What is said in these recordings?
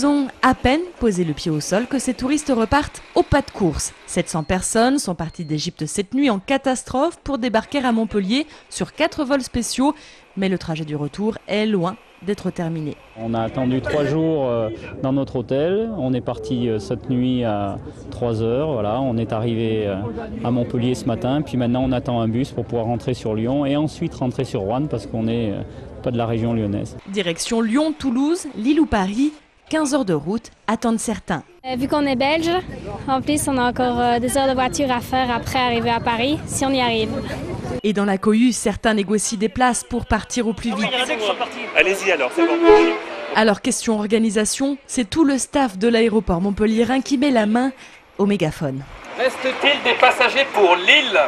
ils ont à peine posé le pied au sol que ces touristes repartent au pas de course. 700 personnes sont parties d'Égypte cette nuit en catastrophe pour débarquer à Montpellier sur 4 vols spéciaux. Mais le trajet du retour est loin d'être terminé. On a attendu 3 jours dans notre hôtel. On est parti cette nuit à 3 heures. Voilà, on est arrivé à Montpellier ce matin. Puis maintenant, on attend un bus pour pouvoir rentrer sur Lyon et ensuite rentrer sur Roanne parce qu'on n'est pas de la région lyonnaise. Direction Lyon, Toulouse, Lille ou Paris. 15 heures de route attendent certains. Vu qu'on est belge, en plus on a encore des heures de voiture à faire après arriver à Paris, si on y arrive. Et dans la cohue, certains négocient des places pour partir au plus vite. Allez-y alors, c'est bon. Alors question organisation, c'est tout le staff de l'aéroport montpelliérain qui met la main au mégaphone. Reste-t-il des passagers pour Lille?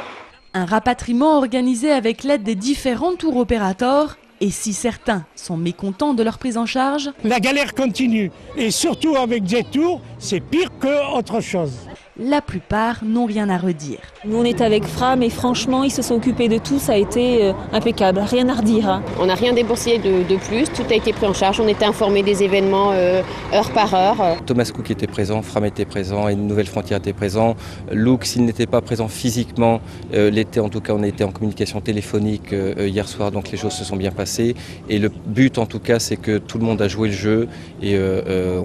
Un rapatriement organisé avec l'aide des différents tours opérateurs. Et si certains sont mécontents de leur prise en charge, la galère continue. Et surtout avec Jetour, c'est pire qu'autre chose. La plupart n'ont rien à redire. Nous on est avec Fram et franchement ils se sont occupés de tout, ça a été impeccable, rien à redire. Hein. On n'a rien déboursé de plus, tout a été pris en charge, on était informés des événements heure par heure. Thomas Cook était présent, Fram était présent et Nouvelle Frontière était présent. Luke, s'il n'était pas présent physiquement, l'était en tout cas, on était en communication téléphonique hier soir, donc les choses se sont bien passées. Et le but en tout cas c'est que tout le monde a joué le jeu et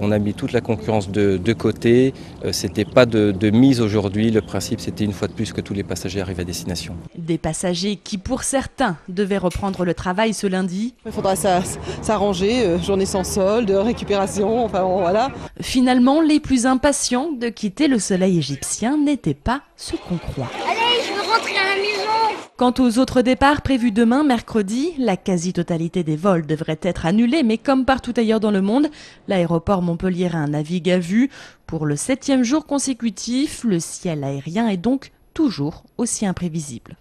on a mis toute la concurrence de côté. C'était pas de mise aujourd'hui, le principe c'était une fois de plus que tous les passagers arrivent à destination. Des passagers qui pour certains devaient reprendre le travail ce lundi. Il faudra s'arranger, journée sans solde, récupération, enfin bon, voilà. Finalement, les plus impatients de quitter le soleil égyptien n'étaient pas ce qu'on croit. Allez, je veux rentrer à la maison. Quant aux autres départs prévus demain, mercredi, la quasi-totalité des vols devrait être annulée, mais comme partout ailleurs dans le monde, l'aéroport montpelliérain navigue à vue. Pour le 7e jour consécutif, le ciel aérien est donc toujours aussi imprévisible.